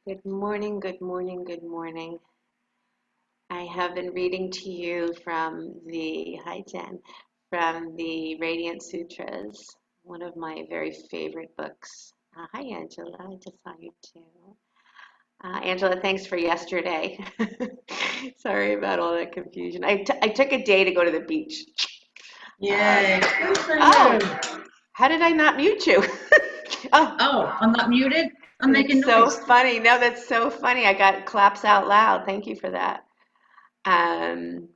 Good morning, good morning, good morning. I have been reading to you hi Jen, from the Radiant Sutras, one of my very favorite books. Hi Angela, I just saw you too. Angela, thanks for yesterday. Sorry about all that confusion. I took a day to go to the beach. Yay. Good for Oh, you. how did I not mute you? Oh, Oh, I'm not muted? I'm making that's so noise. funny. No, that's so funny. I got claps out loud. Thank you for that. Um,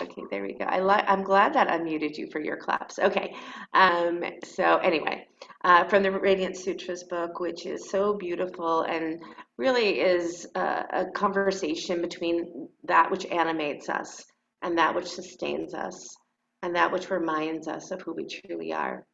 okay, there we go. I'm glad that unmuted you for your claps. Okay. So anyway, from the Radiant Sutras book, which is so beautiful and really is a conversation between that which animates us and that which sustains us and that which reminds us of who we truly are.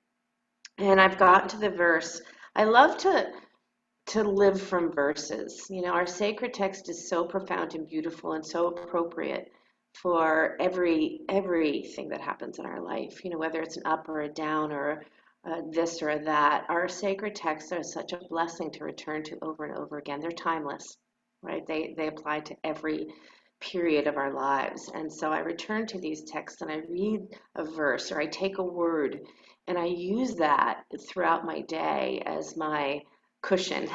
And I've gotten to the verse. I love to live from verses. You know, our sacred text is so profound and beautiful and so appropriate for everything that happens in our life. You know, whether it's an up or a down or this or that. Our sacred texts are such a blessing to return to over and over again. They're timeless, right? They apply to every period of our lives. And so I return to these texts and I read a verse or I take a word and I use that throughout my day as my cushion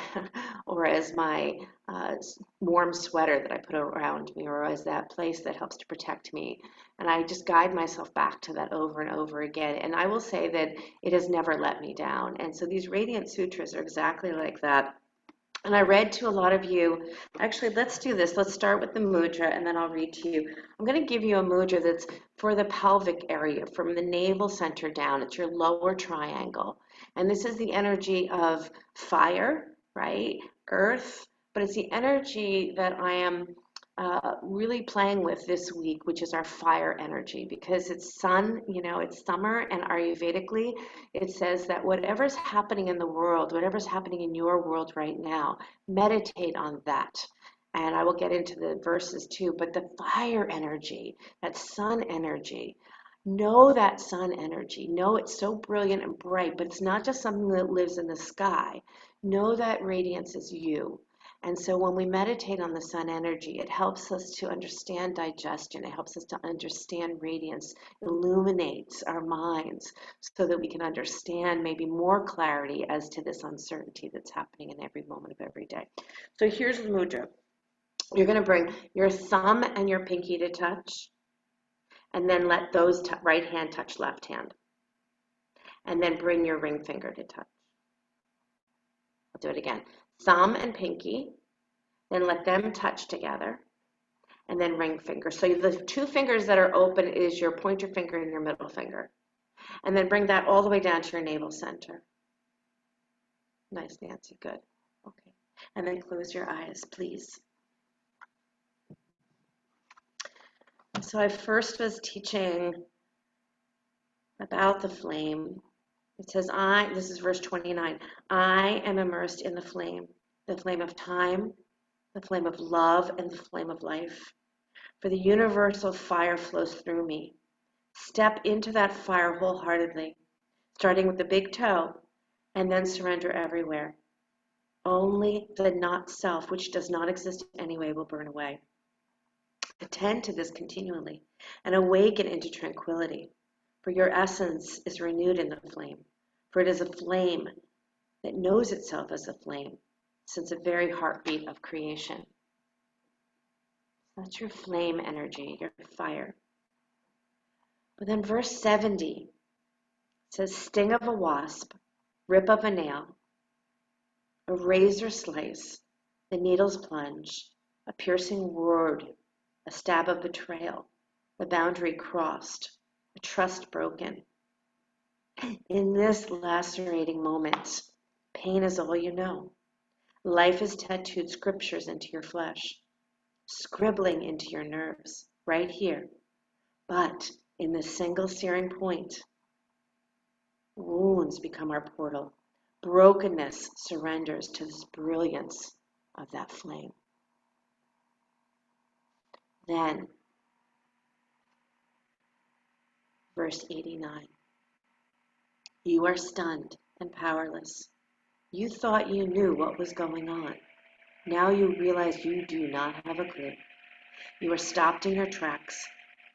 or as my warm sweater that I put around me or as that place that helps to protect me. And I just guide myself back to that over and over again. And I will say that it has never let me down. And so these Radiant Sutras are exactly like that. And I read to a lot of you. Actually, let's do this. Let's start with the mudra and then I'll read to you. I'm going to give you a mudra that's for the pelvic area, from the navel center down. It's your lower triangle. And this is the energy of fire, right? Earth, but it's the energy that I am really playing with this week, which is our fire energy, because it's sun, you know, it's summer, and Ayurvedically, it says that whatever's happening in the world, whatever's happening in your world right now, meditate on that. And I will get into the verses too, but the fire energy, that sun energy, know that sun energy. Know it's so brilliant and bright, but it's not just something that lives in the sky. Know that radiance is you. And so when we meditate on the sun energy, it helps us to understand digestion. It helps us to understand radiance, illuminates our minds so that we can understand maybe more clarity as to this uncertainty that's happening in every moment of every day. So here's the mudra. You're going to bring your thumb and your pinky to touch, and then let those right hand touch left hand. And then bring your ring finger to touch. I'll do it again. Thumb and pinky, then let them touch together, and then ring finger. So the two fingers that are open is your pointer finger and your middle finger. And then bring that all the way down to your navel center. Nice, Nancy, good. Okay. And then close your eyes, please. So I first was teaching about the flame. It says, this is verse 29, I am immersed in the flame of time, the flame of love, and the flame of life. For the universal fire flows through me. Step into that fire wholeheartedly, starting with the big toe, and then surrender everywhere. Only the not self, which does not exist anyway, will burn away. Attend to this continually and awaken into tranquility, for your essence is renewed in the flame, for it is a flame that knows itself as a flame since the very heartbeat of creation. That's your flame energy, your fire. But then verse 70 says, sting of a wasp, rip of a nail, a razor slice, the needle's plunge, a piercing word, a stab of betrayal, the boundary crossed, a trust broken. In this lacerating moment, pain is all you know. Life has tattooed scriptures into your flesh, scribbling into your nerves, right here. But in this single searing point, wounds become our portal. Brokenness surrenders to this brilliance of that flame. Then, verse 89, you are stunned and powerless. You thought you knew what was going on. Now you realize you do not have a clue. You are stopped in your tracks.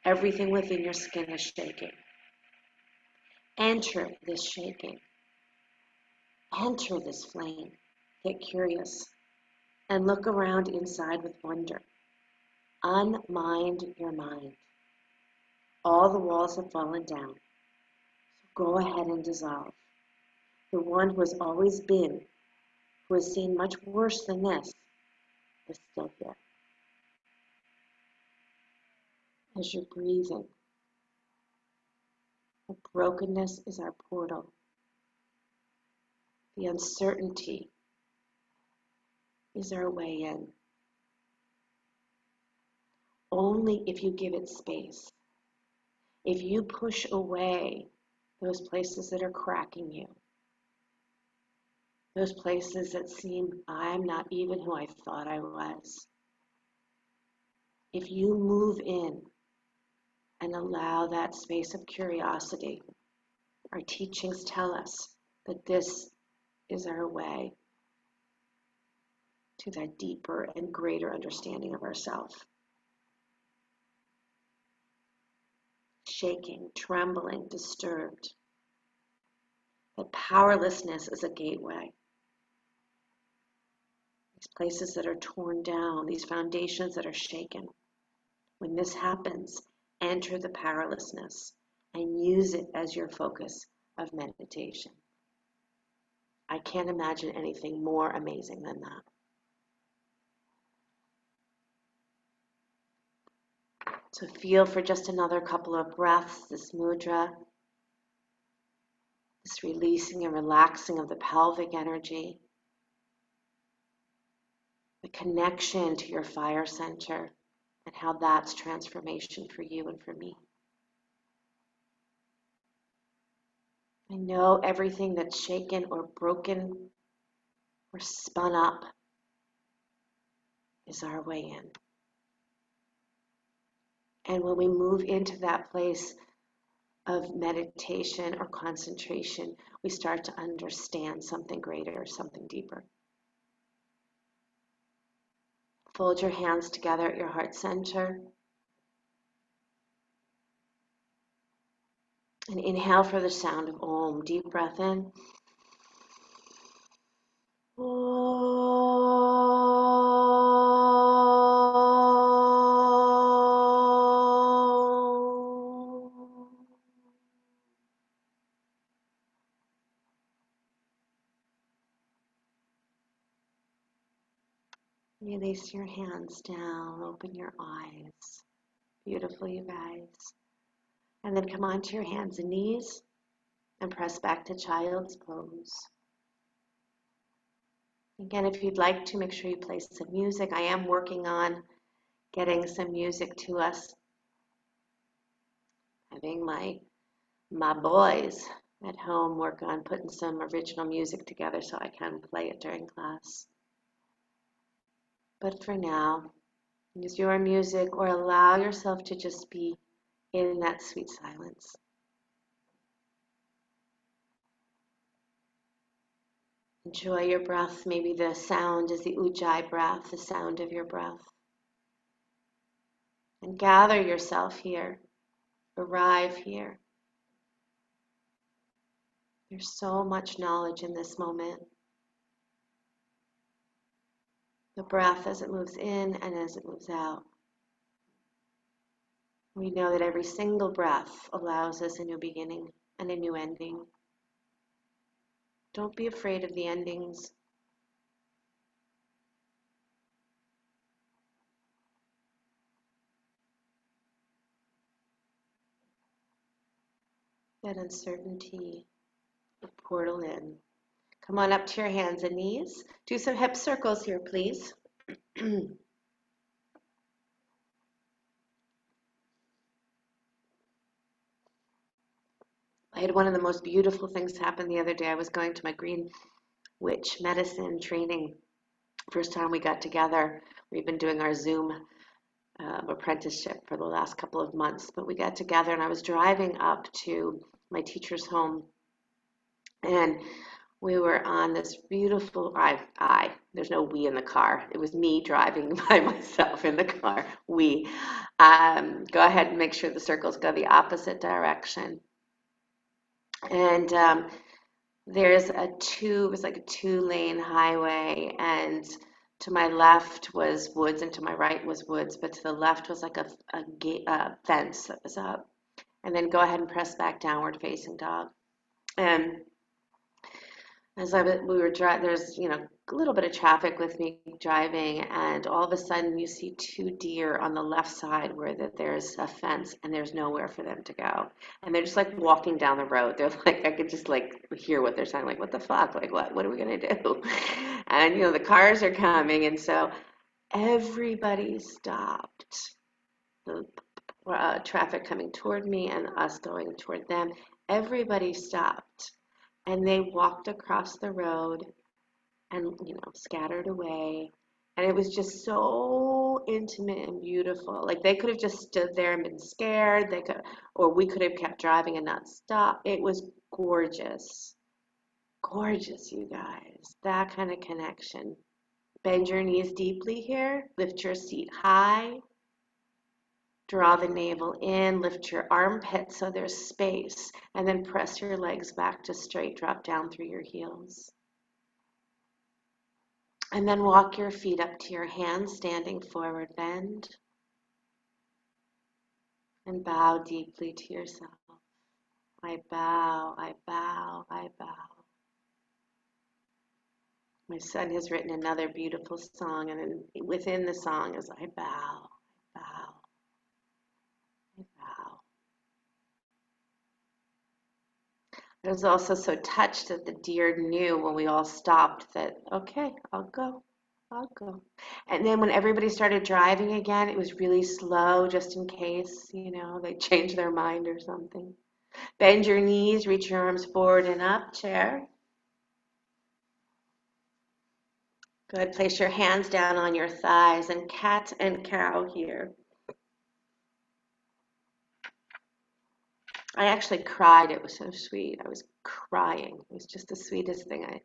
Everything within your skin is shaking. Enter this shaking. Enter this flame. Get curious and look around inside with wonder. Unmind your mind. All the walls have fallen down. So go ahead and dissolve. The one who has always been, who has seen much worse than this, is still here. As you're breathing, the brokenness is our portal. The uncertainty is our way in. Only if you give it space. If you push away those places that are cracking you, those places that seem, I'm not even who I thought I was. If you move in and allow that space of curiosity, our teachings tell us that this is our way to that deeper and greater understanding of ourselves. Shaking, trembling, disturbed. That powerlessness is a gateway. These places that are torn down, these foundations that are shaken. When this happens, enter the powerlessness and use it as your focus of meditation. I can't imagine anything more amazing than that. So feel for just another couple of breaths, this mudra, this releasing and relaxing of the pelvic energy, the connection to your fire center, and how that's transformation for you and for me. I know everything that's shaken or broken or spun up is our way in. And when we move into that place of meditation or concentration, we start to understand something greater, something deeper. Fold your hands together at your heart center. And inhale for the sound of Om. Deep breath in. Release your hands down, open your eyes. Beautiful, you guys. And then come onto your hands and knees and press back to child's pose. Again, if you'd like to, make sure you play some music. I am working on getting some music to us. Having my boys at home work on putting some original music together so I can play it during class. But for now, use your music or allow yourself to just be in that sweet silence. Enjoy your breath. Maybe the sound is the ujjayi breath, the sound of your breath. And gather yourself here. Arrive here. There's so much knowledge in this moment. The breath as it moves in and as it moves out. We know that every single breath allows us a new beginning and a new ending. Don't be afraid of the endings. That uncertainty, the portal in. Come on up to your hands and knees. Do some hip circles here, please. I had one of the most beautiful things happen the other day. I was going to my green witch medicine training. First time we got together. We've been doing our Zoom apprenticeship for the last couple of months, but we got together and I was driving up to my teacher's home, and we were on this beautiful, there's no we in the car. It was me driving by myself in the car. Go ahead and make sure the circles go the opposite direction. And it was like a two-lane highway, and to my left was woods, and to my right was woods, but to the left was like a fence that was up. And then go ahead and press back downward facing dog. And we were driving, there's, a little bit of traffic with me driving, and all of a sudden you see two deer on the left side where there's a fence and there's nowhere for them to go. And they're just like walking down the road. They're like, I could just like hear what they're saying, like, what the fuck? Like, what are we gonna do? And, the cars are coming, and so everybody stopped. The traffic coming toward me and us going toward them. Everybody stopped and they walked across the road and scattered away, and it was just so intimate and beautiful. Like they could have just stood there and been scared, or we could have kept driving and not stopped. It was gorgeous. Gorgeous, you guys. That kind of connection. Bend your knees deeply here, lift your seat high, draw the navel in, lift your armpits so there's space, and then press your legs back to straight, drop down through your heels. And then walk your feet up to your hands, standing forward bend. And bow deeply to yourself. I bow, I bow, I bow. My son has written another beautiful song, and within the song is I bow, I bow, I bow. I was also so touched that the deer knew when we all stopped that, okay, I'll go. I'll go. And then when everybody started driving again, it was really slow just in case, they change their mind or something. Bend your knees, reach your arms forward and up, chair. Good. Place your hands down on your thighs and cat and cow here. I actually cried. It was so sweet. I was crying. It was just the sweetest thing I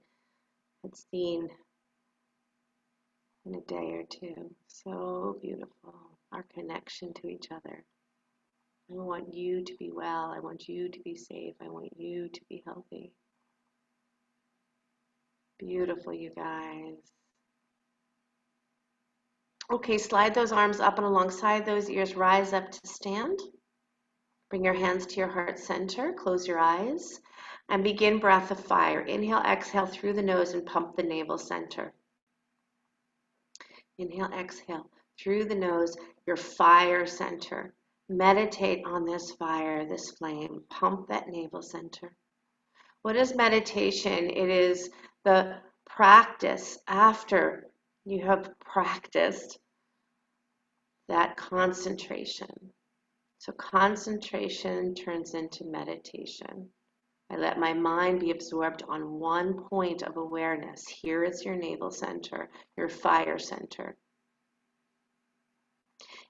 had seen in a day or two. So beautiful. Our connection to each other. I want you to be well. I want you to be safe. I want you to be healthy. Beautiful, you guys. Okay, slide those arms up and alongside those ears. Rise up to stand. Bring your hands to your heart center. Close your eyes and begin breath of fire. Inhale, exhale through the nose and pump the navel center. Inhale, exhale through the nose, your fire center. Meditate on this fire, this flame. Pump that navel center. What is meditation? It is the practice after you have practiced that concentration. So concentration turns into meditation. I let my mind be absorbed on one point of awareness. Here is your navel center, your fire center.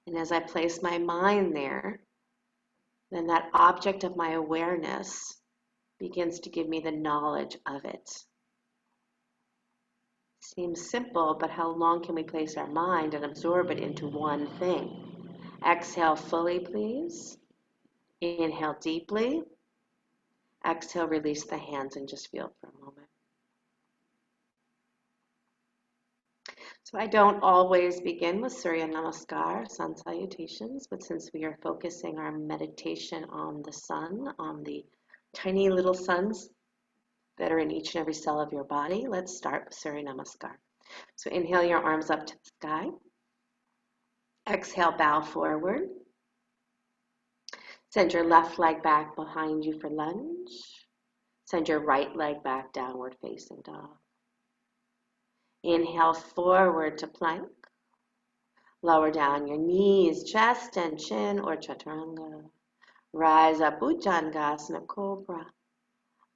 And as I place my mind there, then that object of my awareness begins to give me the knowledge of it. Seems simple, but how long can we place our mind and absorb it into one thing? Exhale fully, please. Inhale deeply. Exhale, release the hands and just feel for a moment. So I don't always begin with Surya Namaskar, sun salutations, but since we are focusing our meditation on the sun, on the tiny little suns that are in each and every cell of your body, let's start with Surya Namaskar. So inhale your arms up to the sky. Exhale, bow forward. Send your left leg back behind you for lunge. Send your right leg back, downward facing dog. Inhale forward to plank. Lower down your knees, chest and chin, or chaturanga. Rise up, Bhujangasana, cobra.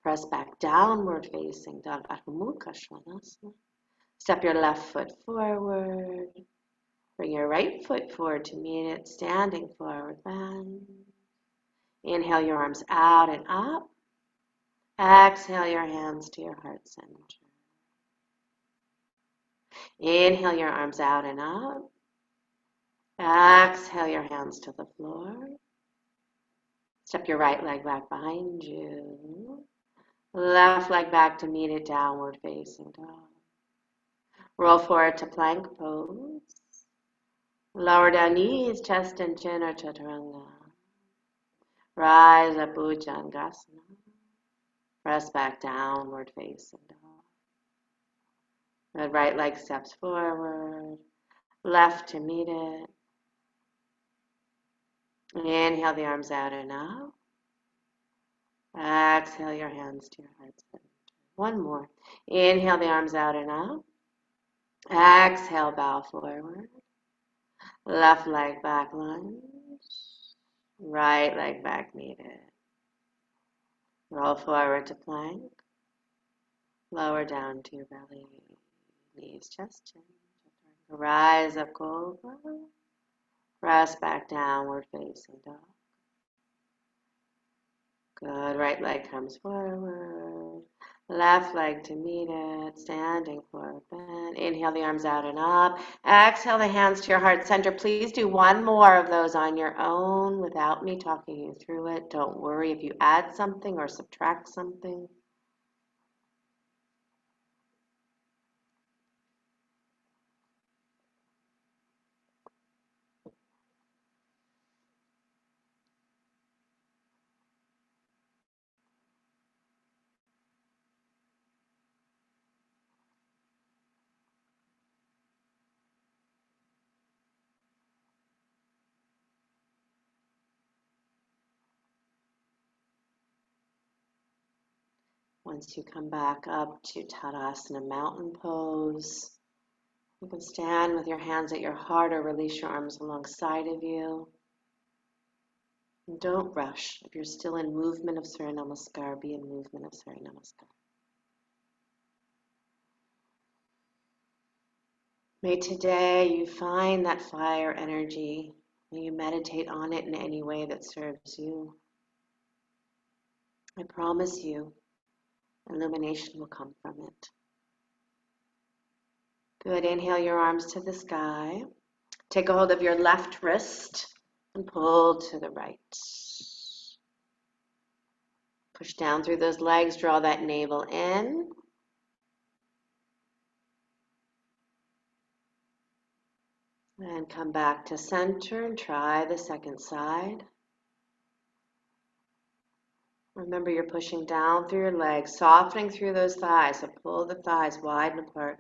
Press back, downward facing dog, Adho Mukha Svanasana. Step your left foot forward. Bring your right foot forward to meet it, standing forward bend. Inhale your arms out and up. Exhale your hands to your heart center. Inhale your arms out and up. Exhale your hands to the floor. Step your right leg back behind you. Left leg back to meet it, downward facing dog. Roll forward to plank pose. Lower down knees, chest and chin or chaturanga. Rise up, Bhujangasana. Press back, downward facing dog. The right leg steps forward. Left to meet it. Inhale the arms out and up. Exhale your hands to your heart center. One more. Inhale the arms out and up. Exhale, bow forward. Left leg back lunge. Right leg back needed. Roll forward to plank. Lower down to your belly. Knees, chest, chin. Rise up, cobra. Press back, downward facing dog. Good. Right leg comes forward. Left leg to meet it. Standing forward bend. Inhale the arms out and up. Exhale the hands to your heart center. Please do one more of those on your own without me talking you through it. Don't worry if you add something or subtract something. Once you come back up to Tadasana mountain pose, you can stand with your hands at your heart or release your arms alongside of you. And don't rush. If you're still in movement of Surya Namaskar, be in movement of Surya Namaskar. May today you find that fire energy. May you meditate on it in any way that serves you. I promise you, illumination will come from it. Good. Inhale your arms to the sky. Take a hold of your left wrist and pull to the right. Push down through those legs, draw that navel in. And come back to center and try the second side. Remember, you're pushing down through your legs, softening through those thighs. So pull the thighs wide and apart.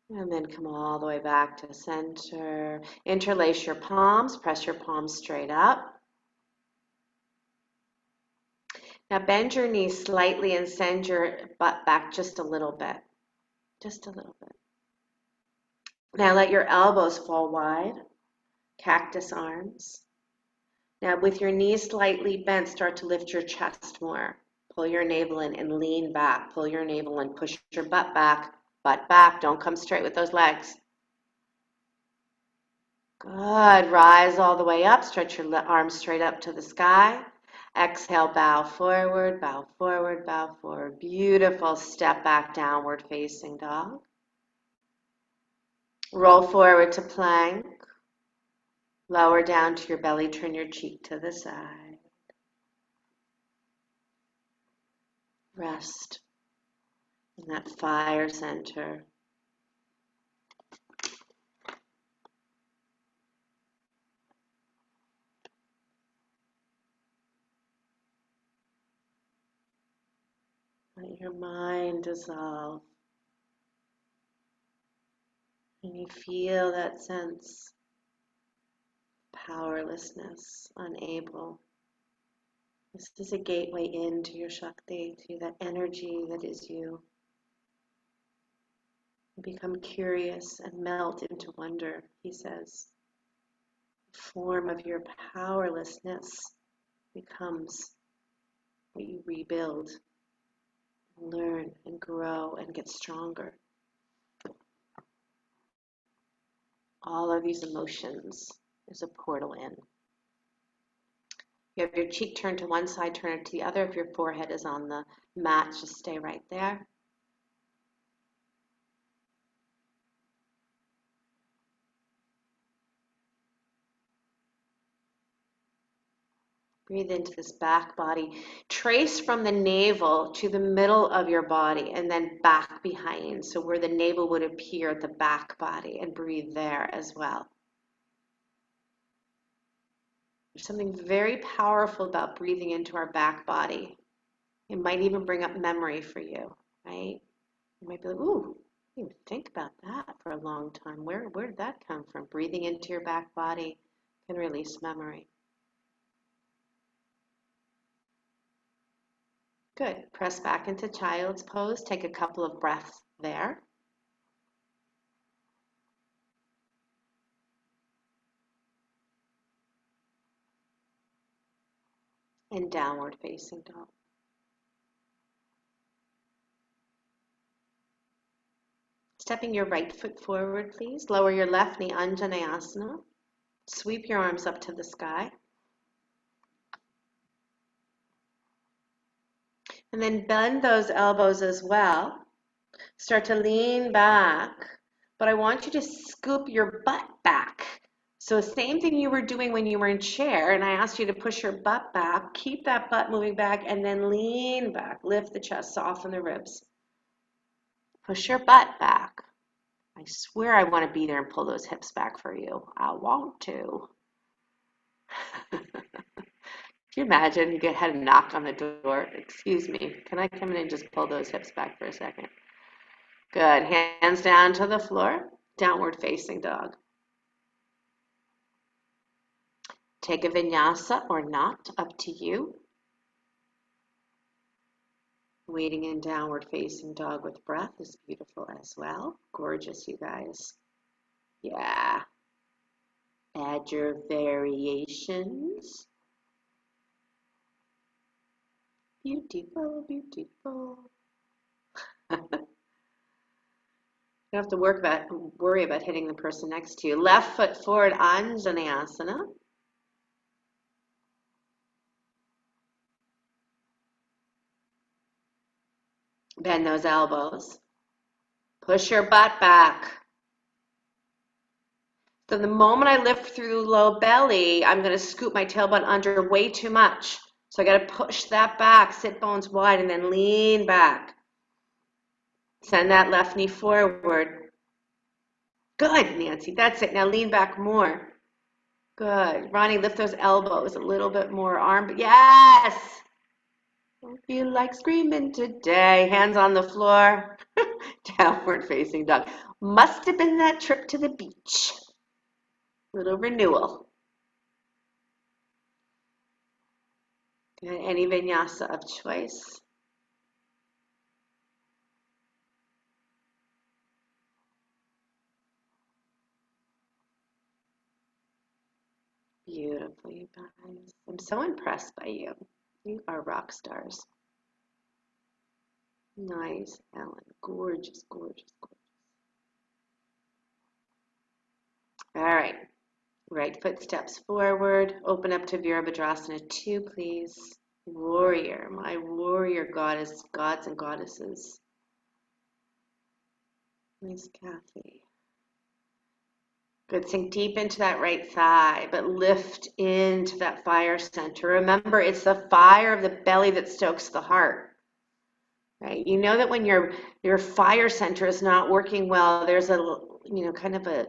And then come all the way back to center. Interlace your palms, press your palms straight up. Now bend your knees slightly and send your butt back just a little bit. Just a little bit. Now let your elbows fall wide. Cactus arms. Now with your knees slightly bent, start to lift your chest more. Pull your navel in and lean back. Pull your navel in, push your butt back. Butt back, don't come straight with those legs. Good, rise all the way up. Stretch your arms straight up to the sky. Exhale, bow forward, bow forward, bow forward. Beautiful, step back, downward facing dog. Roll forward to plank. Lower down to your belly, turn your cheek to the side. Rest in that fire center. Let your mind dissolve. And you feel that sense of powerlessness, unable. This is a gateway into your Shakti, to that energy that is you. You become curious and melt into wonder, he says. The form of your powerlessness becomes what you rebuild, learn and grow and get stronger. All of these emotions is a portal in. You have your cheek turned to one side, turn it to the other. If your forehead is on the mat, just stay right there. Breathe into this back body. Trace from the navel to the middle of your body and then back behind. So where the navel would appear at the back body, and breathe there as well. There's something very powerful about breathing into our back body. It might even bring up memory for you, right? You might be like, ooh, I didn't even think about that for a long time. Where did that come from? Breathing into your back body can release memory. Good. Press back into child's pose. Take a couple of breaths there. And downward facing dog. Stepping your right foot forward, please. Lower your left knee, Anjaneyasana. Sweep your arms up to the sky. And then bend those elbows as well. Start to lean back, but I want you to scoop your butt back. So same thing you were doing when you were in chair, and I asked you to push your butt back. Keep that butt moving back, and then lean back. Lift the chest, soften the ribs. Push your butt back. I swear I want to be there and pull those hips back for you. I want to. Can you imagine you had a knock on the door? Excuse me, can I come in and just pull those hips back for a second? Good. Hands down to the floor. Downward facing dog. Take a vinyasa or not, up to you. Waiting in downward facing dog with breath is beautiful as well. Gorgeous, you guys. Yeah. Add your variations. Beautiful, beautiful. You don't have to worry about hitting the person next to you. Left foot forward, Anjaneyasana. Bend those elbows. Push your butt back. So the moment I lift through the low belly, I'm going to scoop my tailbone under way too much. So I got to push that back, sit bones wide, and then lean back. Send that left knee forward. Good, Nancy. That's it. Now lean back more. Good. Ronnie, lift those elbows a little bit more. Arm. Yes. I feel like screaming today. Hands on the floor. Downward facing dog. Must have been that trip to the beach. Little renewal. Good. Any vinyasa of choice. Beautiful, you guys. I'm so impressed by you. You are rock stars. Nice, Ellen. Gorgeous, gorgeous, gorgeous. All right. Right foot steps forward. Open up to Virabhadrasana 2, please. Warrior, my warrior goddess, gods and goddesses. Nice, Kathy. Good. Sink deep into that right thigh, but lift into that fire center. Remember, it's the fire of the belly that stokes the heart. Right? You know that when your fire center is not working well, there's a kind of a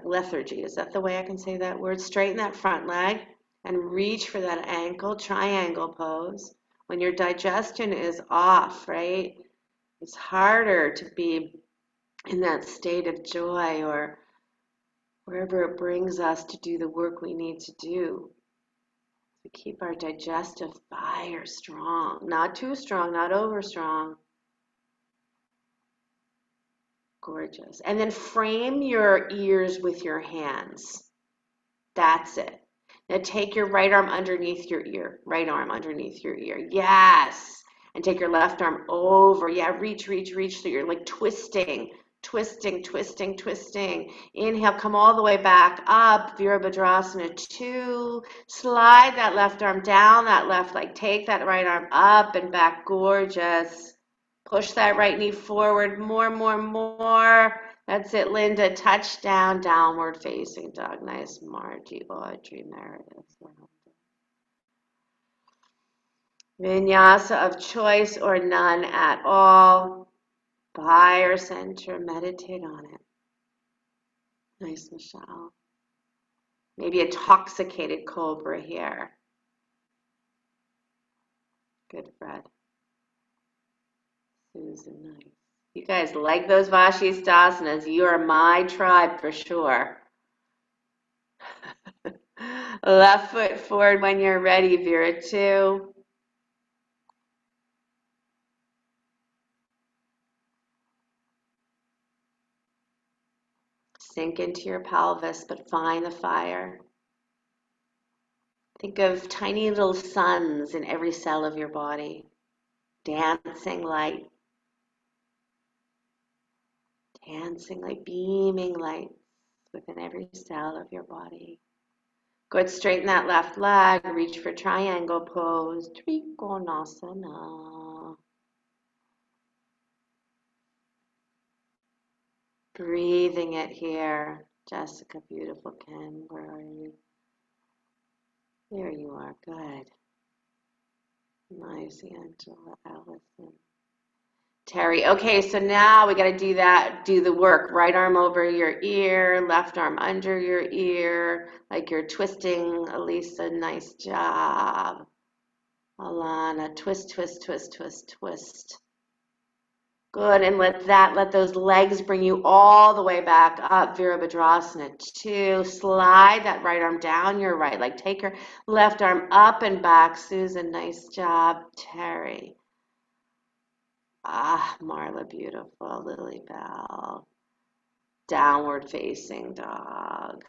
lethargy. Is that the way I can say that word? Straighten that front leg and reach for that ankle triangle pose. When your digestion is off, right? It's harder to be in that state of joy or wherever it brings us to do the work we need to do. To keep our digestive fire strong, not too strong, not over strong. Gorgeous. And then frame your ears with your hands. That's it. Now take your right arm underneath your ear. Right arm underneath your ear. Yes. And take your left arm over. Yeah, reach, reach, reach. So you're like twisting Twisting, twisting, twisting. Inhale, come all the way back up, Virabhadrasana 2. Slide that left arm down, that left leg. Take that right arm up and back, gorgeous. Push that right knee forward, more, more, more. That's it, Linda. Touch down, downward facing dog. Nice, Margie, Audrey, Meredith. Vinyasa of choice or none at all. Fire center, meditate on it. Nice, Michelle. Maybe a intoxicated cobra here. Good, Fred. Susan, nice. You guys like those Vashistasanas? You are my tribe for sure. Left foot forward when you're ready, Vera 2. Sink into your pelvis, but find the fire. Think of tiny little suns in every cell of your body, dancing light, beaming light within every cell of your body. Good, straighten that left leg, reach for triangle pose, Trikonasana. Breathing it here. Jessica, beautiful Ken, where are you? There you are, good. Nice, Angela, Allison. Terry, okay, so now we got to do the work. Right arm over your ear, left arm under your ear, like you're twisting. Elisa, nice job. Alana, twist, twist, twist, twist, twist. Good, and let those legs bring you all the way back up. Virabhadrasana 2. Slide that right arm down your right leg. Take your left arm up and back. Susan, nice job. Terry. Ah, Marla, beautiful. Lily Bell. Downward facing dog.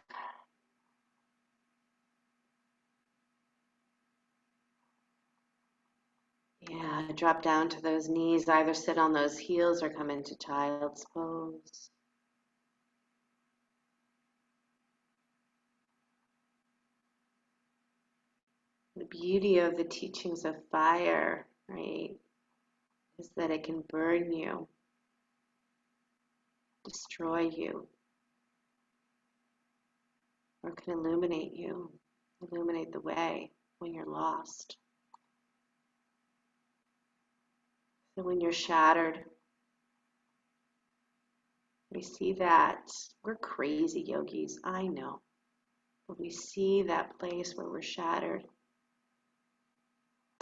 Yeah, drop down to those knees. Either sit on those heels or come into child's pose. The beauty of the teachings of fire, right, is that it can burn you, destroy you, or can illuminate you, illuminate the way when you're lost. So when you're shattered, we see that we're crazy yogis, I know, but we see that place where we're shattered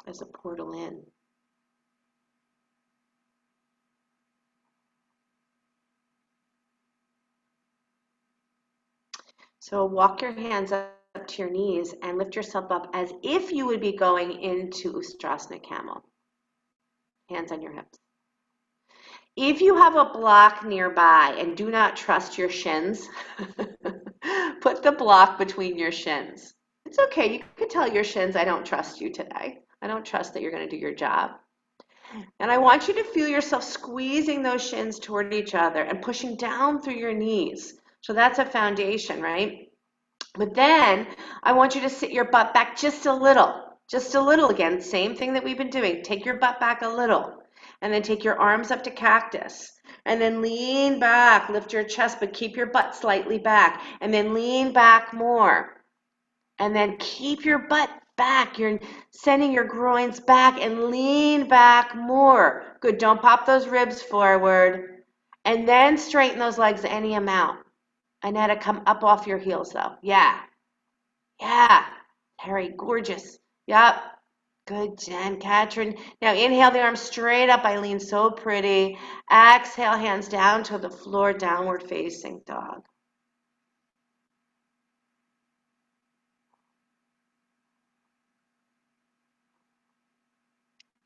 as a portal in. So walk your hands up to your knees and lift yourself up as if you would be going into Ustrasana Camel. Hands on your hips. If you have a block nearby and do not trust your shins, put the block between your shins. It's okay. You could tell your shins, I don't trust you today. I don't trust that you're going to do your job. And I want you to feel yourself squeezing those shins toward each other and pushing down through your knees. So that's a foundation, right? But then I want you to sit your butt back just a little again. Same thing that we've been doing. Take your butt back a little and then take your arms up to cactus and then lean back, lift your chest, but keep your butt slightly back and then lean back more and then keep your butt back. You're sending your groins back and lean back more. Good. Don't pop those ribs forward and then straighten those legs any amount. Annetta, come up off your heels though. Yeah. Yeah. Harry, gorgeous. Yep. Good, Jen. Katrin. Now inhale the arms straight up, Eileen. So pretty. Exhale, hands down to the floor, downward facing dog.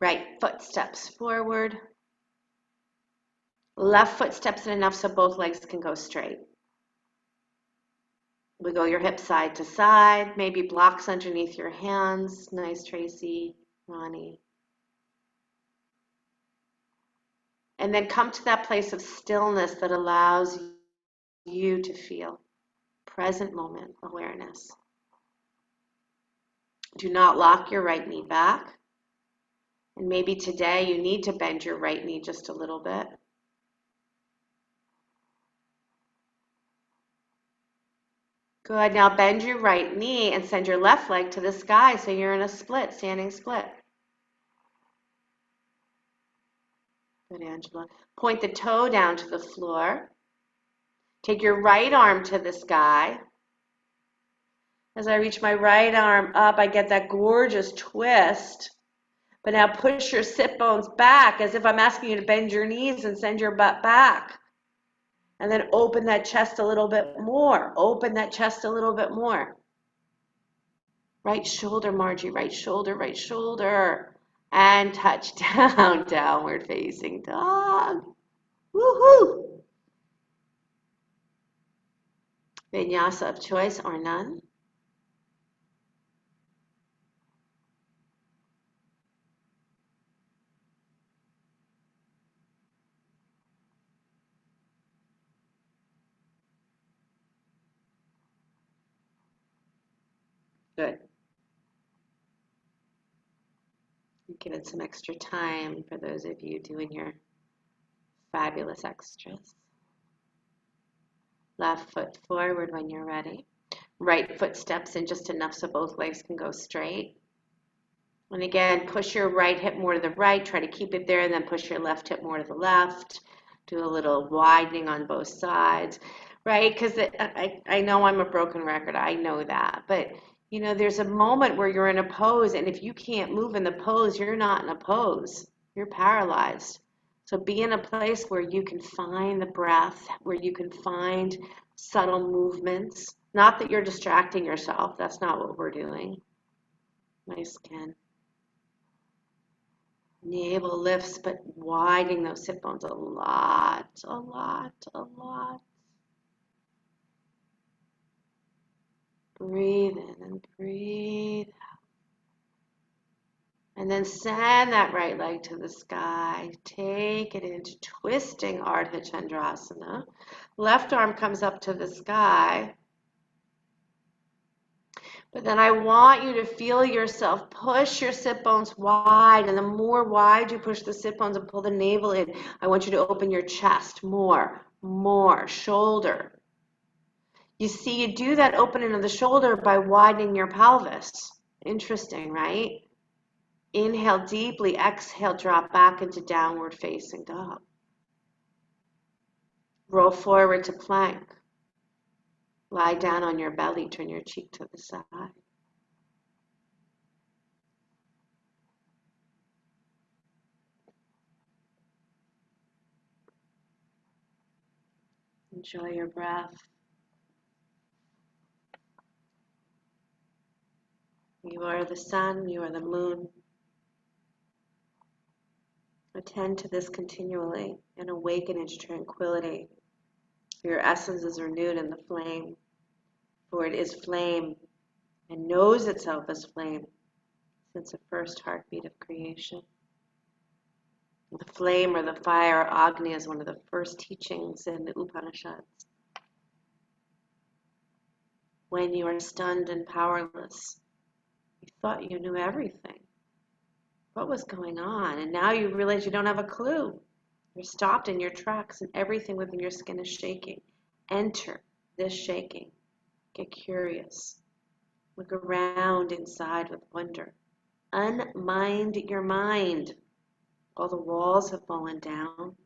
Right foot steps forward. Left foot steps in enough so both legs can go straight. Wiggle your hips side to side. Maybe blocks underneath your hands. Nice, Tracy, Ronnie. And then come to that place of stillness that allows you to feel present moment awareness. Do not lock your right knee back. And maybe today you need to bend your right knee just a little bit. Good. Now bend your right knee and send your left leg to the sky so you're in a split, standing split. Good, Angela. Point the toe down to the floor. Take your right arm to the sky. As I reach my right arm up, I get that gorgeous twist. But now push your sit bones back as if I'm asking you to bend your knees and send your butt back. And then open that chest a little bit more. Open that chest a little bit more. Right shoulder, Margie, right shoulder, right shoulder. And touch down, downward facing dog. Woohoo! Vinyasa of choice or none. Good. Give it some extra time for those of you doing your fabulous extras. Left foot forward when you're ready. Right foot steps in just enough so both legs can go straight. And again, push your right hip more to the right. Try to keep it there, and then push your left hip more to the left. Do a little widening on both sides, right? Because I know I'm a broken record. I know that. But, you know, there's a moment where you're in a pose, and if you can't move in the pose, you're not in a pose. You're paralyzed. So be in a place where you can find the breath, where you can find subtle movements. Not that you're distracting yourself. That's not what we're doing. Nice skin. Navel lifts, but widening those hip bones a lot, a lot, a lot. Breathe in and breathe out. And then send that right leg to the sky. Take it into twisting Ardha Chandrasana. Left arm comes up to the sky. But then I want you to feel yourself push your sit bones wide. And the more wide you push the sit bones and pull the navel in, I want you to open your chest more, shoulder. You see, you do that opening of the shoulder by widening your pelvis. Interesting, right? Inhale deeply, exhale, drop back into downward facing dog. Roll forward to plank. Lie down on your belly, turn your cheek to the side. Enjoy your breath. You are the sun, you are the moon. Attend to this continually and awaken into tranquility. Your essence is renewed in the flame, for it is flame and knows itself as flame since the first heartbeat of creation. The flame or the fire, Agni, is one of the first teachings in the Upanishads. When you are stunned and powerless, you thought you knew everything. What was going on? And now you realize you don't have a clue. You're stopped in your tracks and everything within your skin is shaking. Enter this shaking. Get curious. Look around inside with wonder. Unmind your mind. All the walls have fallen down.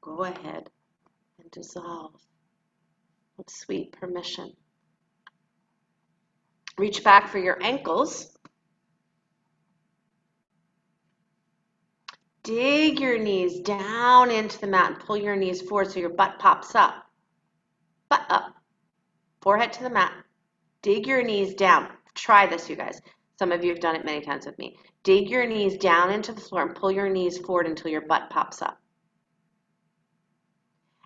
Go ahead and dissolve with sweet permission. Reach back for your ankles. Dig your knees down into the mat and pull your knees forward so your butt pops up. Butt up. Forehead to the mat. Dig your knees down. Try this, you guys. Some of you have done it many times with me. Dig your knees down into the floor and pull your knees forward until your butt pops up.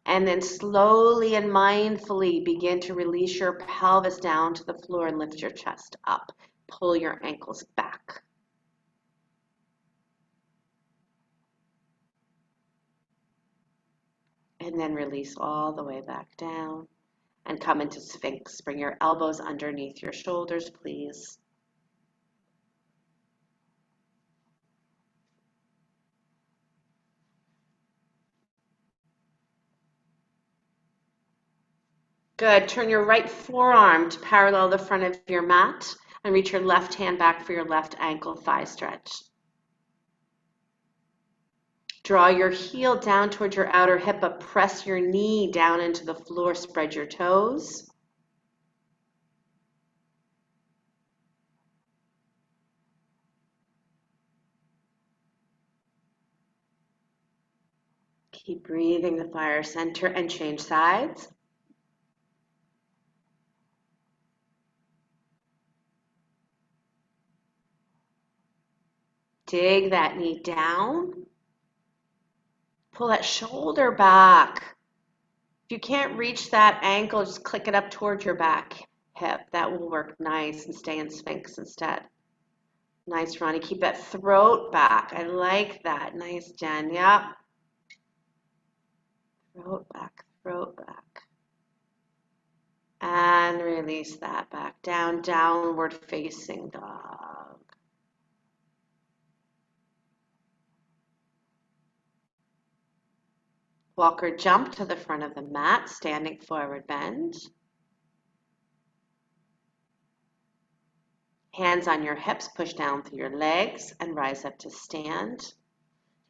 And then slowly and mindfully begin to release your pelvis down to the floor and lift your chest up. Pull your ankles back. And then release all the way back down and come into Sphinx. Bring your elbows underneath your shoulders, please. Good. Turn your right forearm to parallel the front of your mat and reach your left hand back for your left ankle thigh stretch. Draw your heel down towards your outer hip, but press your knee down into the floor. Spread your toes. Keep breathing the fire center and change sides. Dig that knee down. Pull that shoulder back. If you can't reach that ankle, just click it up towards your back hip. That will work nice and stay in Sphinx instead. Nice, Ronnie. Keep that throat back. I like that. Nice, Jen. Yep. Throat back, throat back. And release that back down, downward facing dog. Walk or jump to the front of the mat, standing forward bend. Hands on your hips, push down through your legs and rise up to stand.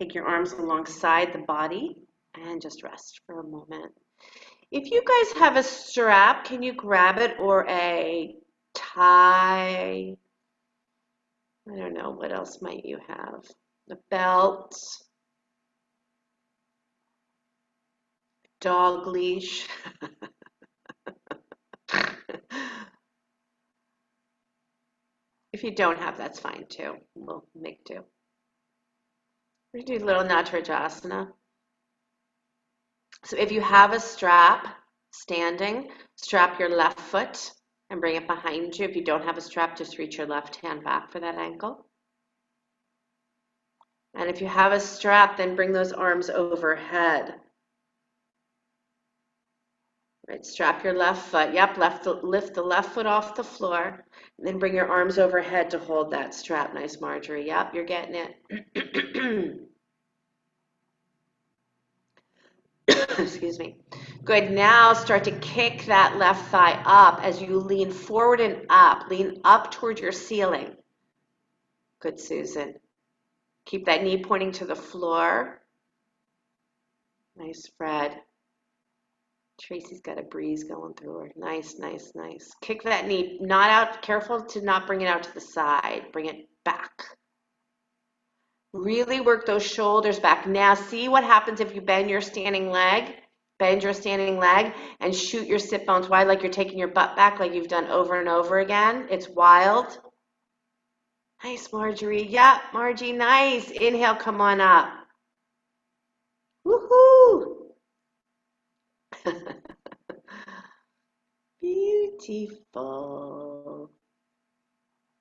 Take your arms alongside the body and just rest for a moment. If you guys have a strap, can you grab it, or a tie? I don't know, what else might you have? A belt, dog leash. If you don't have, that's fine too. We'll make do. We do a little Natarajasana. So if you have a strap standing, strap your left foot and bring it behind you. If you don't have a strap, just reach your left hand back for that ankle. And if you have a strap, then bring those arms overhead. Right, strap your left foot. Yep, lift the left foot off the floor. And then bring your arms overhead to hold that strap. Nice, Marjorie. Yep, you're getting it. Excuse me. Good. Now start to kick that left thigh up as you lean forward and up. Lean up towards your ceiling. Good, Susan. Keep that knee pointing to the floor. Nice, Fred. Tracy's got a breeze going through her. Nice, nice, nice. Kick that knee, not out, careful to not bring it out to the side. Bring it back. Really work those shoulders back. Now see what happens if you bend your standing leg. Bend your standing leg and shoot your sit bones wide like you're taking your butt back like you've done over and over again. It's wild. Nice, Marjorie. Yep, Margie, nice. Inhale, come on up. Woohoo! Beautiful.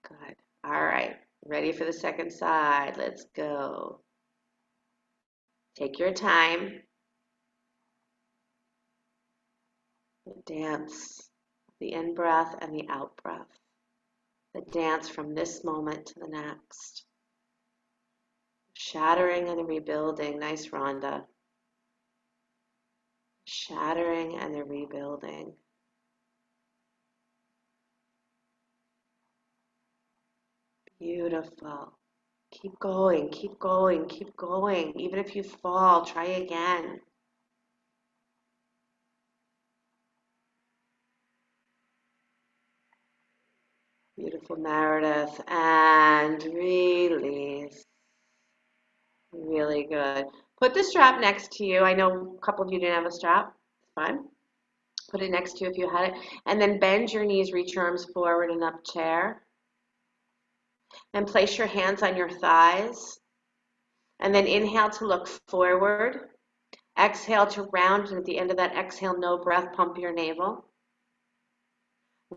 Good. All right. Ready for the second side. Let's go. Take your time. Dance the in breath and the out breath. The dance from this moment to the next. Shattering and rebuilding. Nice, Rhonda. Shattering and the rebuilding. Beautiful. Keep going, keep going, keep going. Even if you fall, try again. Beautiful, Meredith. And release. Really good. Put the strap next to you. I know a couple of you didn't have a strap. It's fine. Put it next to you if you had it. And then bend your knees, reach your arms forward and up, chair. And place your hands on your thighs. And then inhale to look forward. Exhale to round, and at the end of that exhale, no breath, pump your navel.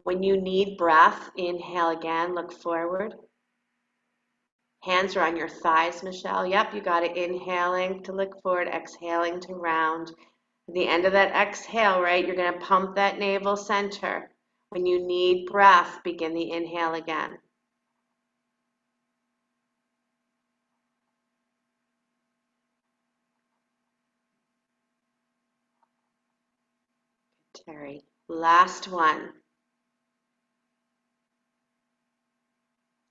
When you need breath, inhale again, look forward. Hands are on your thighs, Michelle. Yep, you got it. Inhaling to look forward, exhaling to round. At the end of that exhale, right, you're going to pump that navel center. When you need breath, begin the inhale again. Terry. Last one.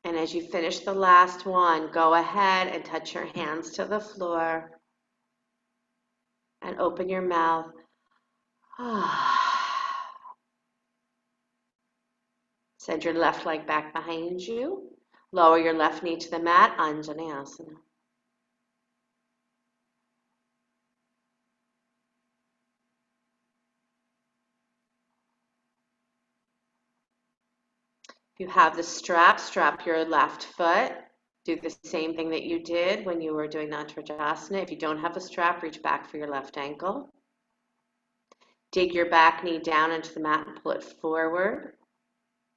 And as you finish the last one, go ahead and touch your hands to the floor and open your mouth. Send your left leg back behind you. Lower your left knee to the mat, Anjaneyasana. If you have the strap, strap your left foot. Do the same thing that you did when you were doing Natarajasana. If you don't have the strap, reach back for your left ankle. Dig your back knee down into the mat and pull it forward.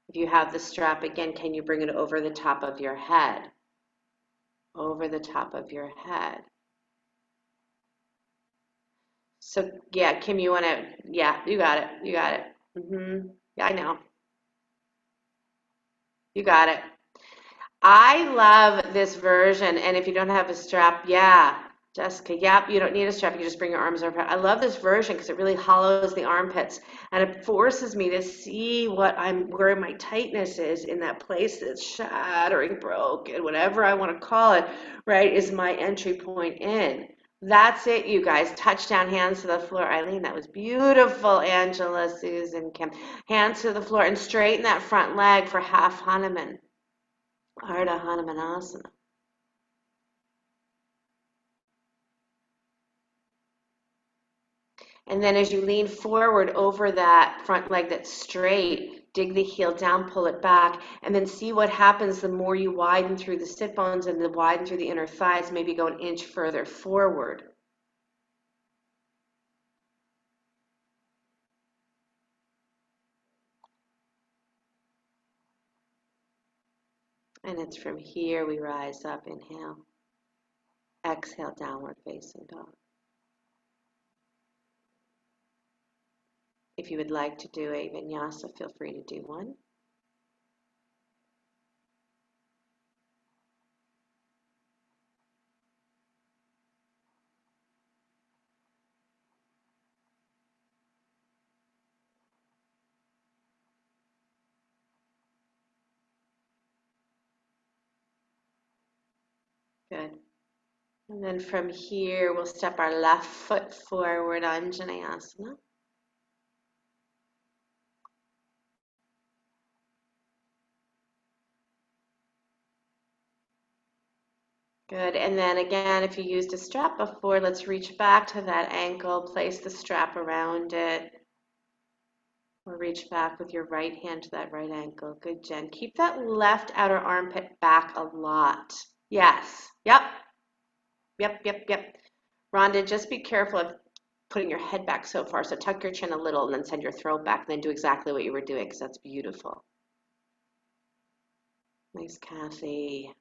If you have the strap again, can you bring it over the top of your head? Over the top of your head. So yeah, Kim, you want to, yeah, you got it. You got it. Yeah, I know. You got it. I love this version, and if you don't have a strap, yeah, Jessica, yep, you don't need a strap. You can just bring your arms over. I love this version because it really hollows the armpits, and it forces me to see where my tightness is in that place that's shattering, broken, whatever I want to call it, right, is my entry point in. That's it, you guys. Touchdown, hands to the floor. Eileen, that was beautiful. Angela, Susan, Kim. Hands to the floor and straighten that front leg for half Hanuman. Ardha Hanumanasana. And then as you lean forward over that front leg that's straight, dig the heel down, pull it back, and then see what happens the more you widen through the sit bones and widen through the inner thighs, maybe go an inch further forward. And it's from here we rise up, inhale. Exhale, downward facing dog. If you would like to do a vinyasa, feel free to do one. Good. And then from here, we'll step our left foot forward, Anjaneyasana. Good, and then again, if you used a strap before, let's reach back to that ankle, place the strap around it, or reach back with your right hand to that right ankle. Good, Jen. Keep that left outer armpit back a lot. Yes, yep, yep. Rhonda, just be careful of putting your head back so far, so tuck your chin a little and then send your throat back, and then do exactly what you were doing, because that's beautiful. Nice, Kathy.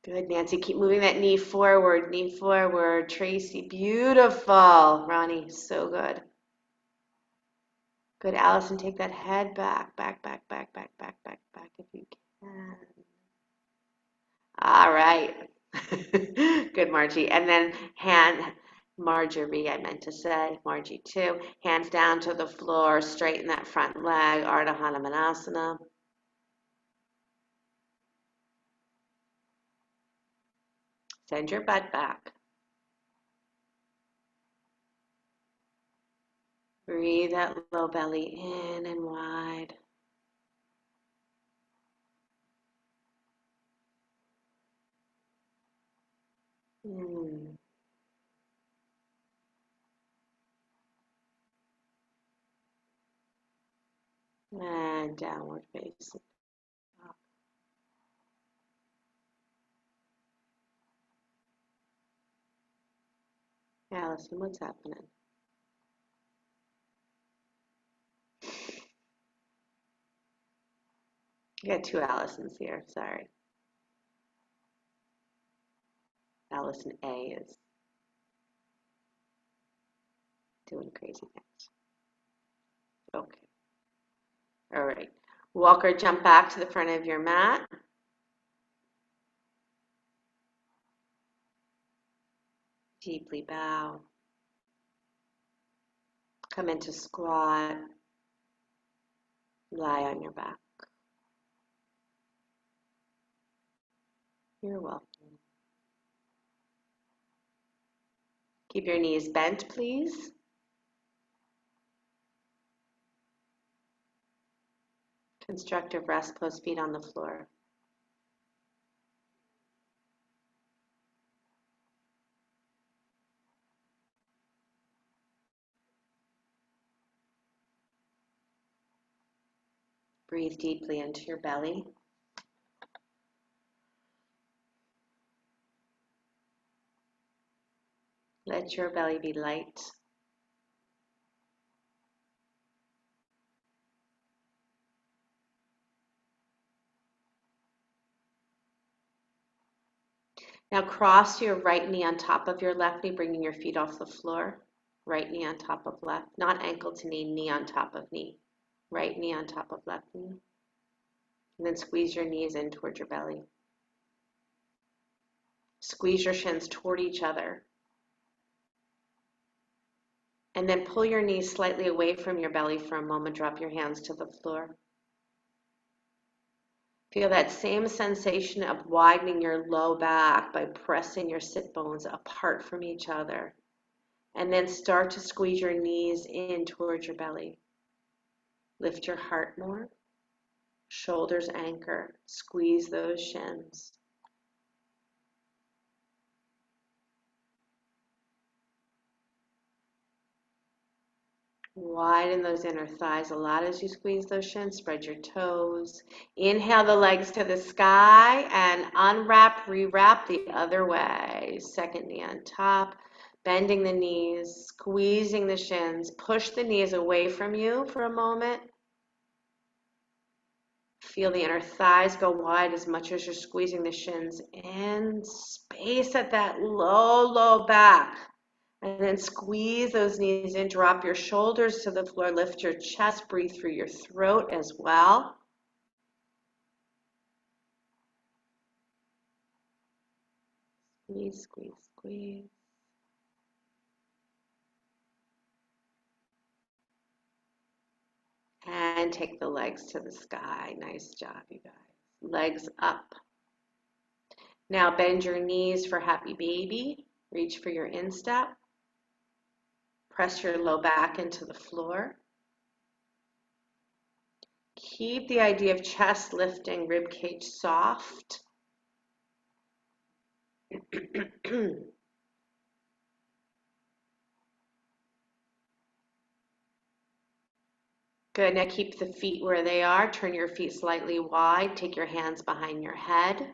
Good, Nancy. Keep moving that knee forward, knee forward. Tracy, beautiful. Ronnie, so good. Good, Allison. Take that head back if you can. All right. Good, Margie. And then Marjorie, I meant to say, Margie too. Hands down to the floor, straighten that front leg, Ardha Hanumanasana. Send your butt back. Breathe that low belly in and wide. And downward facing dog. Allison, what's happening? You got two Allisons here, sorry. Allison A is Doing crazy things. Okay. All right. Walk or jump back to the front of your mat. Deeply bow. Come into squat. Lie on your back. You're welcome. Keep your knees bent, please. Constructive rest pose, feet on the floor. Breathe deeply into your belly. Let your belly be light. Now cross your right knee on top of your left knee, bringing your feet off the floor. Right knee on top of left, not ankle to knee, knee on top of knee. Right knee on top of left knee. And then squeeze your knees in towards your belly. Squeeze your shins toward each other. And then pull your knees slightly away from your belly for a moment. Drop your hands to the floor. Feel that same sensation of widening your low back by pressing your sit bones apart from each other. And then start to squeeze your knees in towards your belly. Lift your heart more. Shoulders anchor. Squeeze those shins. Widen those inner thighs a lot as you squeeze those shins. Spread your toes. Inhale the legs to the sky and unwrap, rewrap the other way. Second knee on top. Bending the knees, squeezing the shins. Push the knees away from you for a moment. Feel the inner thighs go wide as much as you're squeezing the shins in. Space at that low back. And then squeeze those knees in, drop your shoulders to the floor, lift your chest, breathe through your throat as well. Squeeze, squeeze, squeeze. And take the legs to the sky. Nice job, you guys. Legs up. Now bend your knees for happy baby. Reach for your instep. Press your low back into the floor. Keep the idea of chest lifting, rib cage soft. Good, now keep the feet where they are. Turn your feet slightly wide. Take your hands behind your head.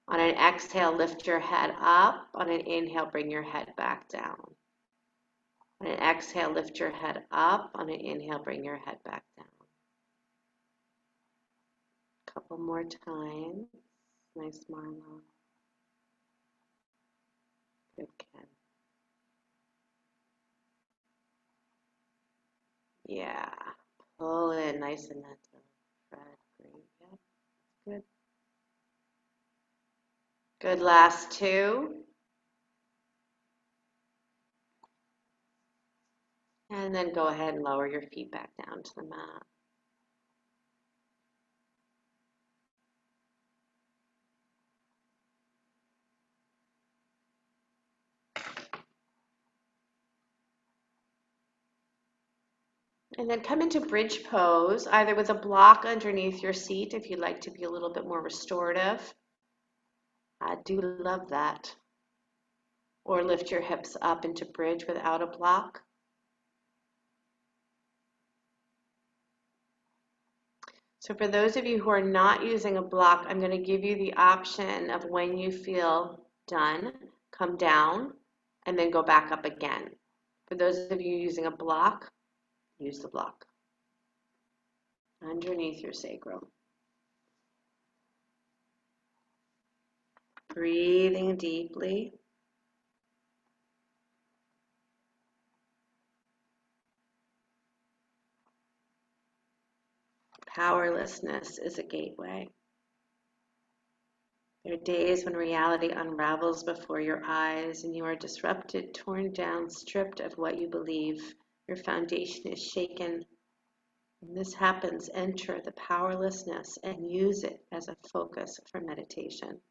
On an exhale, lift your head up. On an inhale, bring your head back down. On an exhale, lift your head up. On an inhale, bring your head back down. Couple more times. Nice, Marlo. Good, Ken. Yeah. Pull in nice and gentle. Fred, great. Yep. Good. Good, last two. And then go ahead and lower your feet back down to the mat. And then come into bridge pose, either with a block underneath your seat if you'd like to be a little bit more restorative. I do love that. Or lift your hips up into bridge without a block. So for those of you who are not using a block, I'm going to give you the option of when you feel done, come down and then go back up again. For those of you using a block, use the block underneath your sacrum. Breathing deeply. Powerlessness is a gateway. There are days when reality unravels before your eyes and you are disrupted, torn down, stripped of what you believe. Your foundation is shaken. When this happens, enter the powerlessness and use it as a focus for meditation.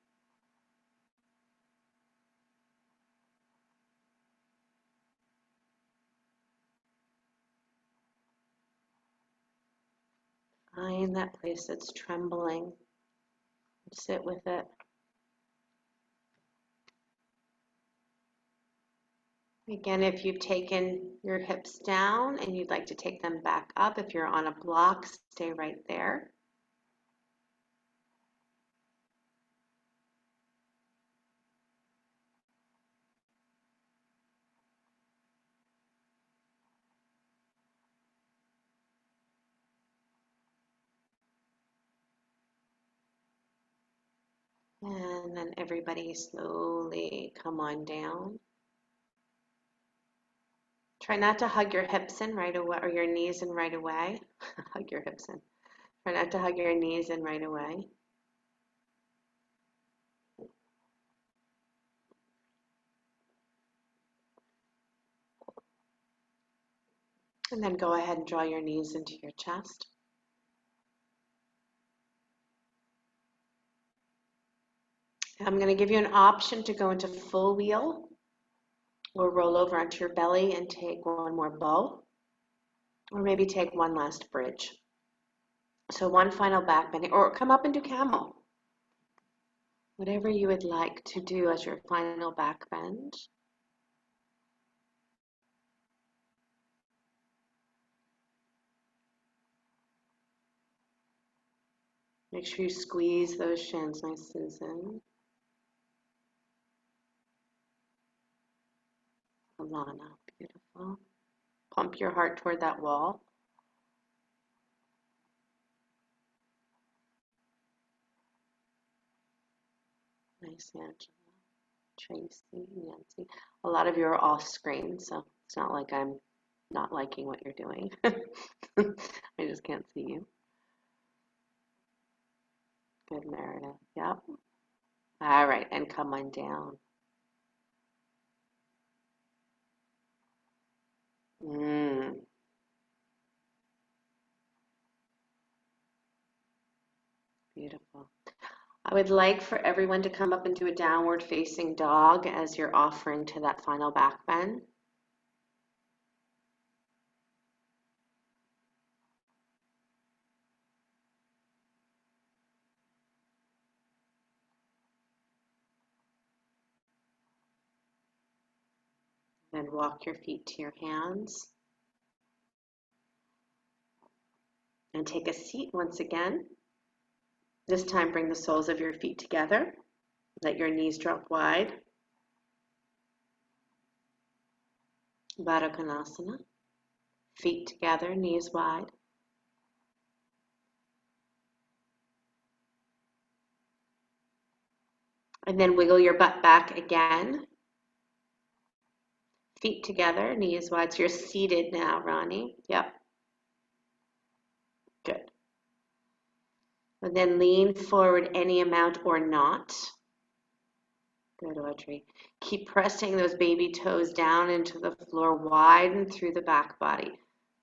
Find that place that's trembling. Sit with it. Again, if you've taken your hips down and you'd like to take them back up, if you're on a block, stay right there. And then everybody slowly come on down. Try not to hug your hips in right away or your knees in right away. Hug your hips in. Try not to hug your knees in right away. And then go ahead and draw your knees into your chest. I'm going to give you an option to go into full wheel or roll over onto your belly and take one more bow, or maybe take one last bridge. So one final back bending, or come up and do camel. Whatever you would like to do as your final back bend. Make sure you squeeze those shins nice and in. Alana, beautiful. Pump your heart toward that wall. Nice, Angela. Tracy, Nancy. A lot of you are off screen, so it's not like I'm not liking what you're doing. I just can't see you. Good, Meredith. Yep. All right, and come on down. Beautiful. I would like for everyone to come up and do a downward facing dog as you're offering to that final back bend. Then walk your feet to your hands. And take a seat once again. This time bring the soles of your feet together. Let your knees drop wide. Baddha Konasana. Feet together, knees wide. And then wiggle your butt back again. Feet together, knees wide. So you're seated now, Ronnie. Yep. Good. And then lean forward any amount or not. Good, Audrey. Keep pressing those baby toes down into the floor, widen through the back body.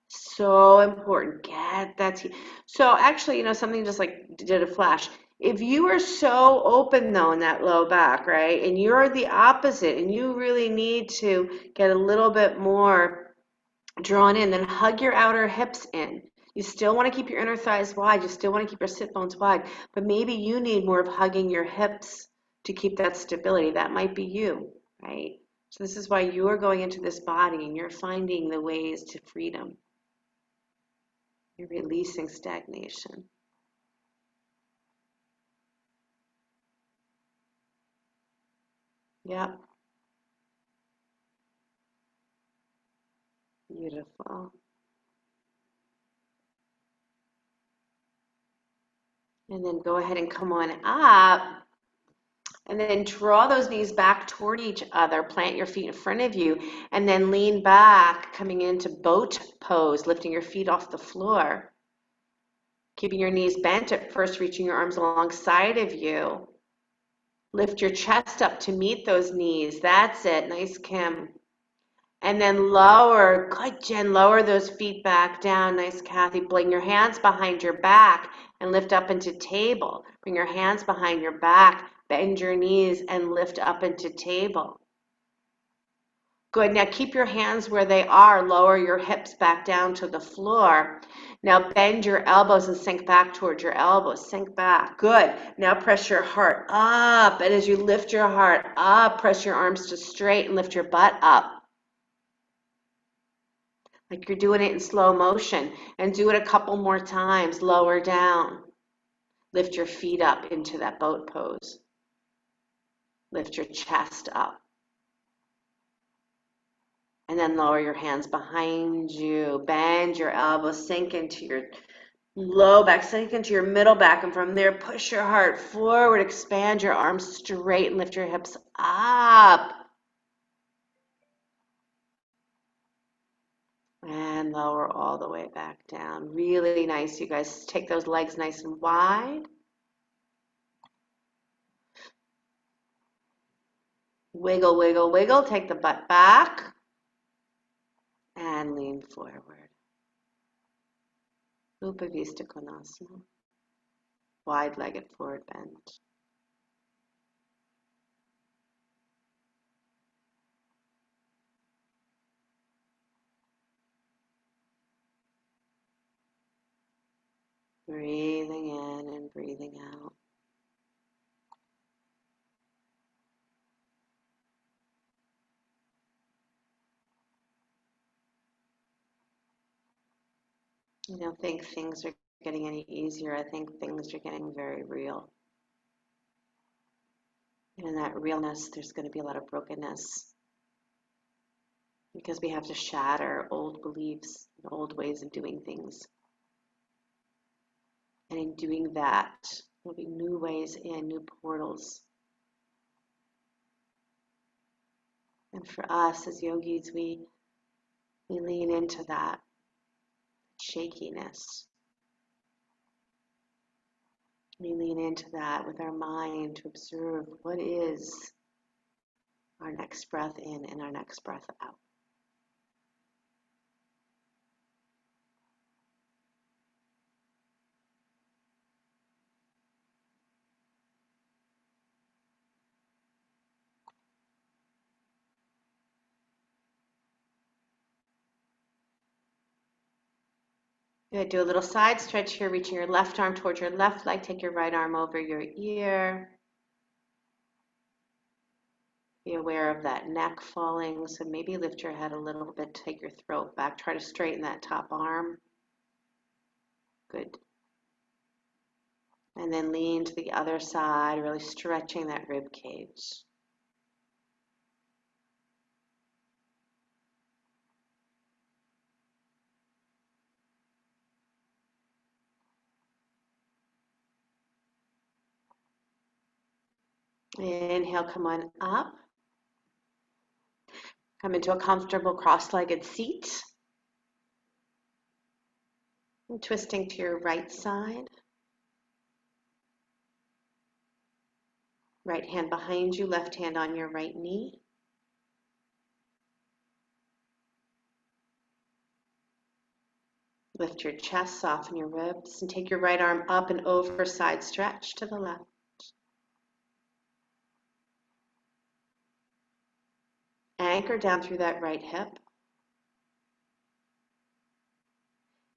So important. Get that. So actually, something just like did a flash. If you are so open though in that low back, right, and you're the opposite, and you really need to get a little bit more drawn in, then hug your outer hips in. You still want to keep your inner thighs wide. You still want to keep your sit bones wide, but maybe you need more of hugging your hips to keep that stability. That might be you, right? So this is why you are going into this body and you're finding the ways to freedom. You're releasing stagnation. Yep. Beautiful. And then go ahead and come on up. And then draw those knees back toward each other. Plant your feet in front of you. And then lean back, coming into boat pose, lifting your feet off the floor. Keeping your knees bent at first, reaching your arms alongside of you. Lift your chest up to meet those knees. That's it. Nice, Kim. And then lower, good Jen, lower those feet back down. Nice, Kathy. Bring your hands behind your back and lift up into table. Bring your hands behind your back, bend your knees and lift up into table. Good, now keep your hands where they are. Lower your hips back down to the floor. Now bend your elbows and sink back towards your elbows. Sink back, good. Now press your heart up. And as you lift your heart up, press your arms to straight and lift your butt up. Like you're doing it in slow motion, and do it a couple more times. Lower down. Lift your feet up into that boat pose. Lift your chest up. And then lower your hands behind you. Bend your elbows, sink into your low back, sink into your middle back, and from there push your heart forward, expand your arms straight and lift your hips up. And lower all the way back down. Really nice, you guys. Take those legs nice and wide. Wiggle, wiggle, wiggle. Take the butt back and lean forward. Upavista Konasana. Wide-legged forward bend. Breathing in and breathing out. I don't think things are getting any easier. I think things are getting very real. And in that realness, there's going to be a lot of brokenness because we have to shatter old beliefs and old ways of doing things. And in doing that, there'll be new ways in, new portals. And for us as yogis, we lean into that shakiness. We lean into that with our mind to observe what is our next breath in and our next breath out. Good. Do a little side stretch here, reaching your left arm towards your left leg. Take your right arm over your ear. Be aware of that neck falling. So maybe lift your head a little bit, take your throat back. Try to straighten that top arm. Good. And then lean to the other side, really stretching that rib cage. Inhale, come on up. Come into a comfortable cross-legged seat. And twisting to your right side. Right hand behind you, left hand on your right knee. Lift your chest, soften your ribs, and take your right arm up and over, side stretch to the left. Anchor down through that right hip.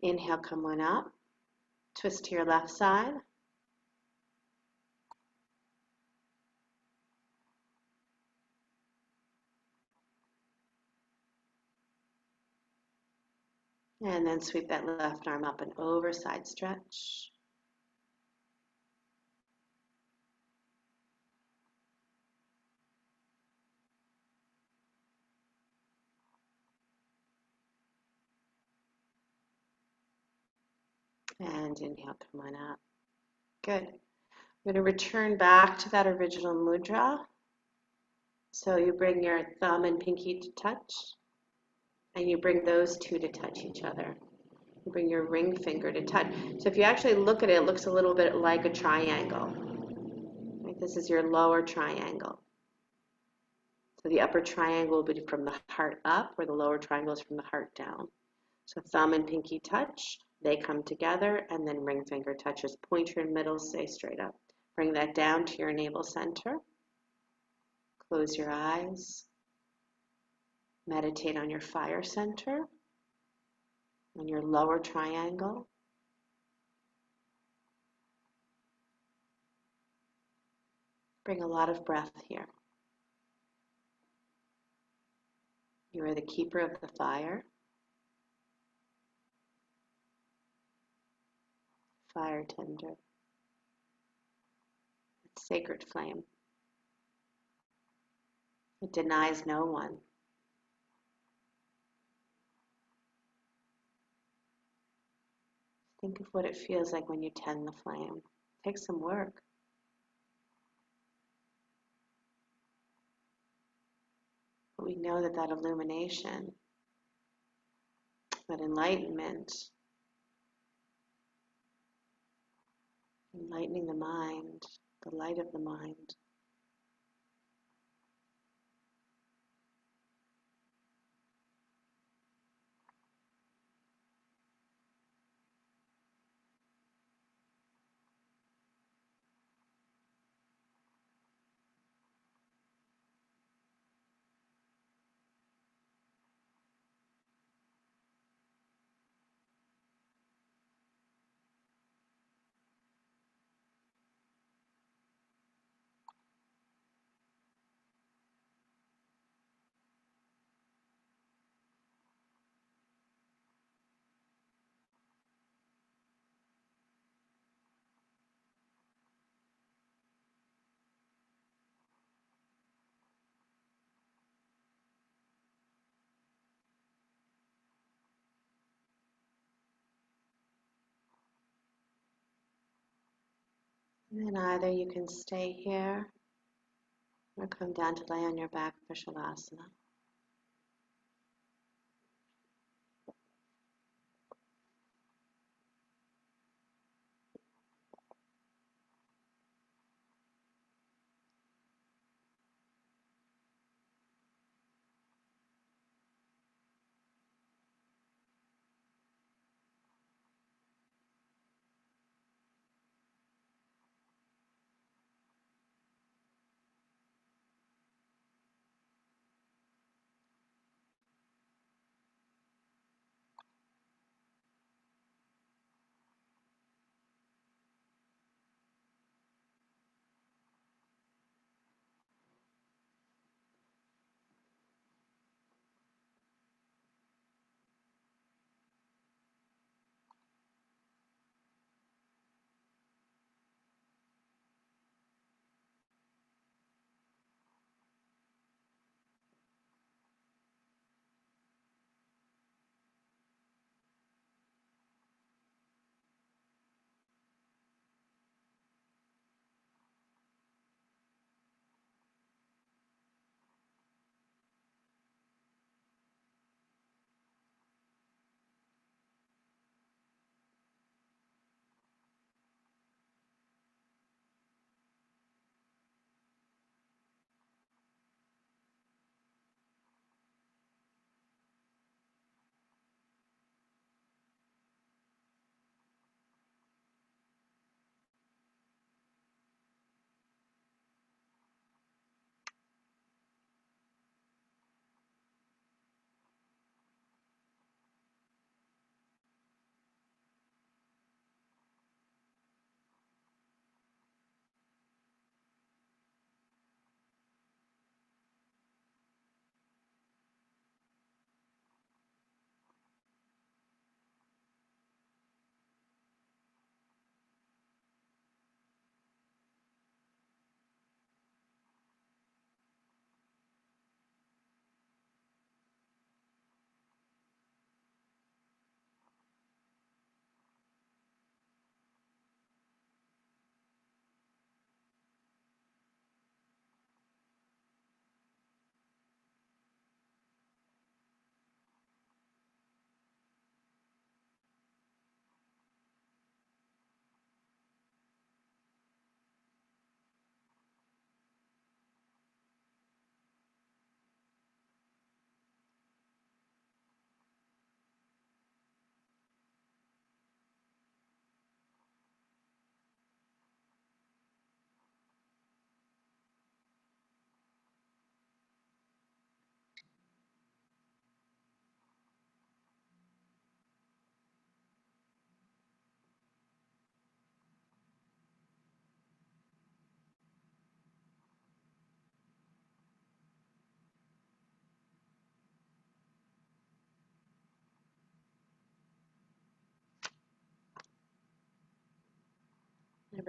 Inhale, come on up. Twist to your left side. And then sweep that left arm up and over, side stretch. And inhale, come on up. Good. We're going to return back to that original mudra. So you bring your thumb and pinky to touch, and you bring those two to touch each other. You bring your ring finger to touch. So if you actually look at it, it looks a little bit like a triangle. Right? This is your lower triangle. So the upper triangle will be from the heart up, where the lower triangle is from the heart down. So thumb and pinky touch, they come together, and then ring finger touches. Pointer and middle stay straight up. Bring that down to your navel center. Close your eyes. Meditate on your fire center, on your lower triangle. Bring a lot of breath here. You are the keeper of the fire. Fire tender. It's sacred flame. It denies no one. Think of what it feels like when you tend the flame. It takes some work. But we know that that illumination, that enlightenment, enlightening the mind, the light of the mind, and then either you can stay here or come down to lay on your back for Shavasana.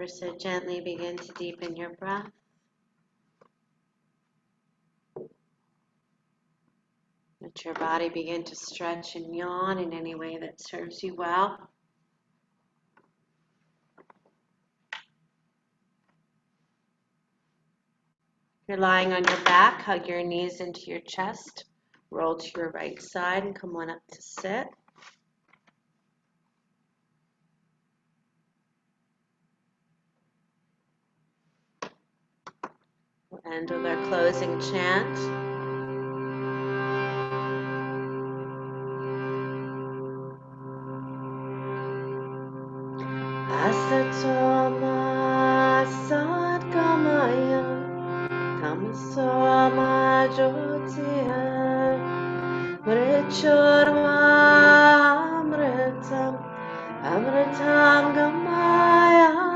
Ever so gently begin to deepen your breath. Let your body begin to stretch and yawn in any way that serves you well. If you're lying on your back, hug your knees into your chest. Roll to your right side and come on up to sit. We'll end with our closing chant. Asatoma Sadgamaya Tamasoma Jyotiha Mrichurma Amritam Amritam Gamaya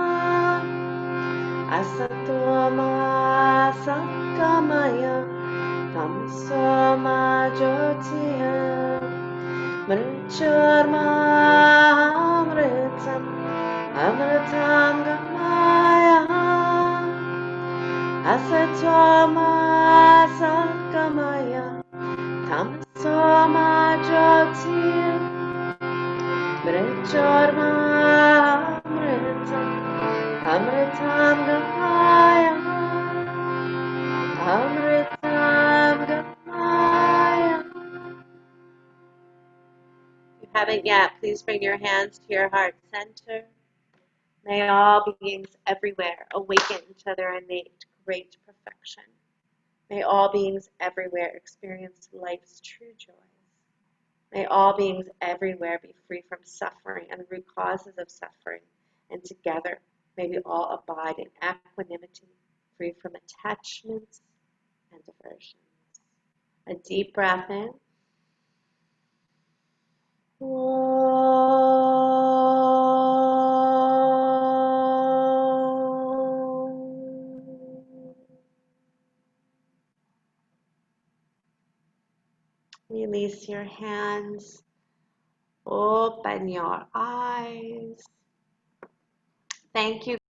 Asatoma Sadgamaya Tamasoma Jyotiha Mrichurma Amritam Amritam Gamaya Asatoma Sakamaya Tamasoma Jyotir Mrichorma Amritam Amritam Gamaya Amritam Gamaya. If you haven't yet, please bring your hands to your heart center. May all beings everywhere awaken to their innate great perfection. May all beings everywhere experience life's true joys. May all beings everywhere be free from suffering and the root causes of suffering. And together, may we all abide in equanimity, free from attachments and aversions. A deep breath in. Release your hands. Open your eyes. Thank you.